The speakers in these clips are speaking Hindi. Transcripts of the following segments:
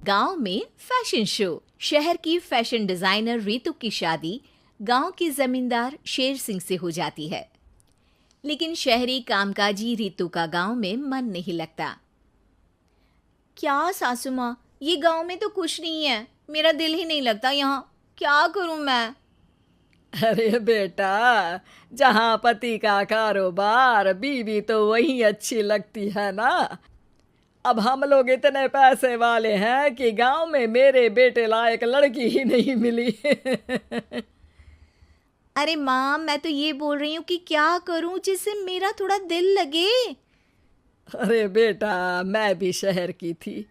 गांव में फैशन शो। शहर की फैशन डिजाइनर रितु की शादी गांव के जमींदार शेर सिंह से हो जाती है, लेकिन शहरी कामकाजी रितु का गांव में मन नहीं लगता। क्या सासू माँ, ये गांव में तो कुछ नहीं है, मेरा दिल ही नहीं लगता यहाँ, क्या करूँ मैं? अरे बेटा, जहाँ पति का कारोबार बीवी तो वही अच्छी लगती है ना। अब हम लोग इतने पैसे वाले हैं कि गांव में मेरे बेटे लायक लड़की ही नहीं मिली। अरे माँ, मैं तो ये बोल रही हूँ कि क्या करूँ जिससे मेरा थोड़ा दिल लगे। अरे बेटा, मैं भी शहर की थी।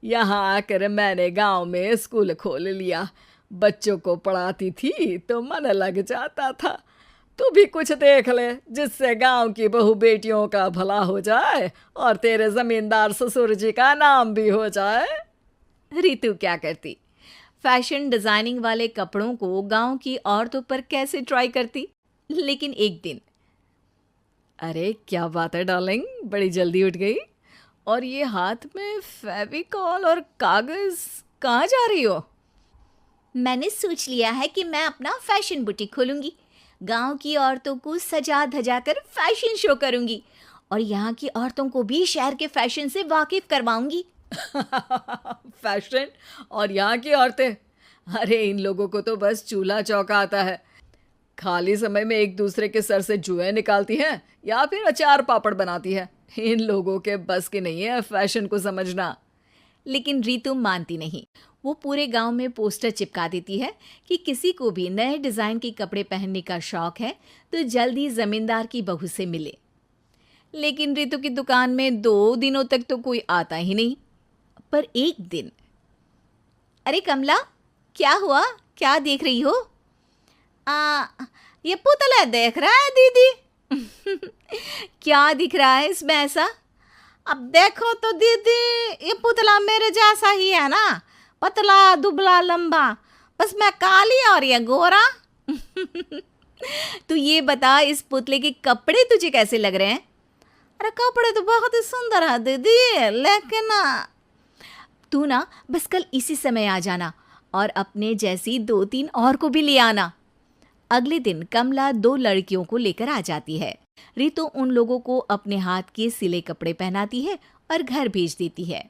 यहाँ आकर मैंने गांव में स्कूल खोल लिया। बच्चों को पढ़ाती थी तो मन लग जाता था। तू भी कुछ देख ले जिससे गांव की बहू बेटियों का भला हो जाए और तेरे जमींदार ससुर जी का नाम भी हो जाए। रितु क्या करती? फैशन डिजाइनिंग वाले कपड़ों को गांव की औरतों पर कैसे ट्राई करती। लेकिन एक दिन, अरे क्या बात है डार्लिंग, बड़ी जल्दी उठ गई। और ये हाथ में फेविकॉल और कागज, कहाँ जा रही हो? मैंने सोच लिया है कि मैं अपना फैशन बुटीक खोलूंगी। गांव की औरतों को सजा धजा कर फैशन शो करूंगी और यहाँ की औरतों को भी शहर के फैशन से वाकिफ करवाऊंगी। फैशन और यहाँ की औरतें, अरे इन लोगों को तो बस चूल्हा चौका आता है। खाली समय में एक दूसरे के सर से जुएं निकालती हैं या फिर अचार पापड़ बनाती है। इन लोगों के बस की नहीं है फैशन को समझना। लेकिन रितु मानती नहीं। वो पूरे गांव में पोस्टर चिपका देती है कि किसी को भी नए डिजाइन के कपड़े पहनने का शौक है तो जल्दी जमींदार की बहू से मिले। लेकिन रितु की दुकान में 2 दिनों तक तो कोई आता ही नहीं। पर एक दिन, अरे कमला, क्या हुआ? क्या देख रही हो? ये पुतला देख रहा है दीदी। क्या दिख रहा है इसमें ऐसा? अब देखो तो दीदी, ये पुतला मेरे जैसा ही है ना, पतला दुबला लंबा, बस मैं काली और ये गोरा। तू ये बता, इस पुतले के कपड़े तुझे कैसे लग रहे हैं? अरे कपड़े तो बहुत ही सुंदर है दीदी, लेकिन तू ना बस कल इसी समय आ जाना और अपने जैसी 2-3 और को भी ले आना। अगले दिन कमला 2 लड़कियों को लेकर आ जाती है। रितु उन लोगों को अपने हाथ के सिले कपड़े पहनाती है और घर भेज देती है।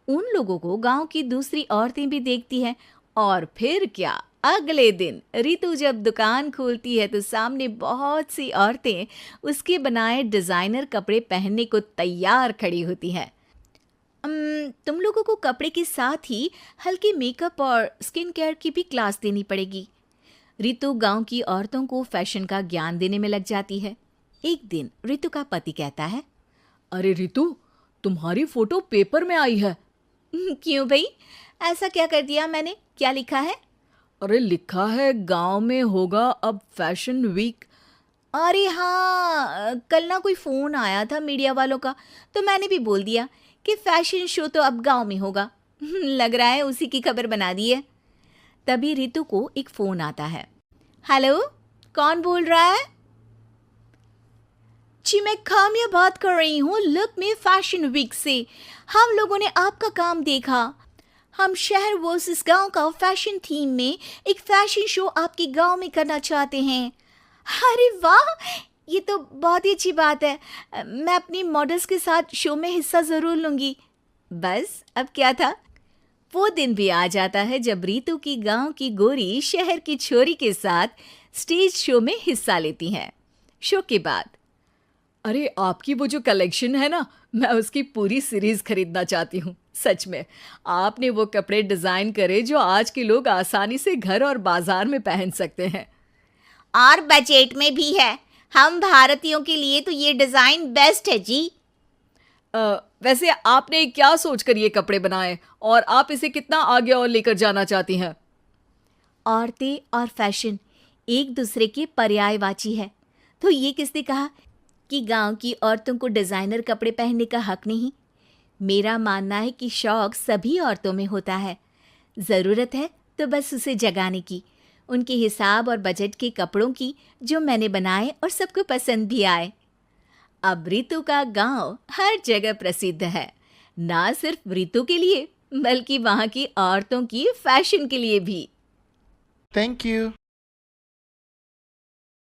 उन लोगों को गांव की दूसरी औरतें भी देखती हैं। और फिर क्या, अगले दिन रितु जब दुकान खोलती है तो सामने बहुत सी औरतें उसके बनाए डिजाइनर कपड़े पहनने को तैयार खड़ी होती हैं। तुम लोगों को कपड़े के साथ ही हल्के मेकअप और स्किन केयर की भी क्लास देनी पड़ेगी। रितु गांव की औरतों को फैशन का ज्ञान देने में लग जाती है। एक दिन रितु का पति कहता है, अरे रितु, तुम्हारी फोटो पेपर में आई है। क्यों भाई, ऐसा क्या कर दिया मैंने? क्या लिखा है? अरे लिखा है गांव में होगा अब फैशन वीक। अरे हाँ, कल ना कोई फ़ोन आया था मीडिया वालों का, तो मैंने भी बोल दिया कि फैशन शो तो अब गांव में होगा। लग रहा है उसी की खबर बना दी है। तभी रितु को एक फ़ोन आता है। हेलो, कौन बोल रहा है? जी मैं खामिया बात कर रही हूँ लुक में फैशन वीक से। हम लोगों ने आपका काम देखा। हम शहर वर्सेस गांव का फैशन थीम में एक फैशन शो आपके गांव में करना चाहते हैं। अरे वाह, ये तो बहुत ही अच्छी बात है। मैं अपनी मॉडल्स के साथ शो में हिस्सा ज़रूर लूँगी। बस अब क्या था, वो दिन भी आ जाता है जब रितु की गांव की गोरी शहर की छोरी के साथ स्टेज शो में हिस्सा लेती हैं। शो के बाद, अरे आपकी वो जो कलेक्शन है ना, मैं उसकी पूरी सीरीज खरीदना चाहती हूँ। सच में आपने वो कपड़े डिजाइन करे जो आज के लोग आसानी से घर और बाजार में पहन सकते हैं और बजट में भी है। हम भारतीयों के लिए तो ये डिजाइन बेस्ट है जी। वैसे आपने क्या सोचकर ये कपड़े बनाए और आप इसे कितना आगे और लेकर जाना चाहती हैं? औरतें और फैशन एक दूसरे के पर्यायवाची है। तो ये किसने कहा कि गांव की औरतों को डिजाइनर कपड़े पहनने का हक नहीं? मेरा मानना है कि शौक सभी औरतों में होता है। ज़रूरत है तो बस उसे जगाने की, उनके हिसाब और बजट के कपड़ों की, जो मैंने बनाए और सबको पसंद भी आए। अब रितु का गांव हर जगह प्रसिद्ध है, ना सिर्फ रितु के लिए बल्कि वहाँ की औरतों की फैशन के लिए भी। Thank you.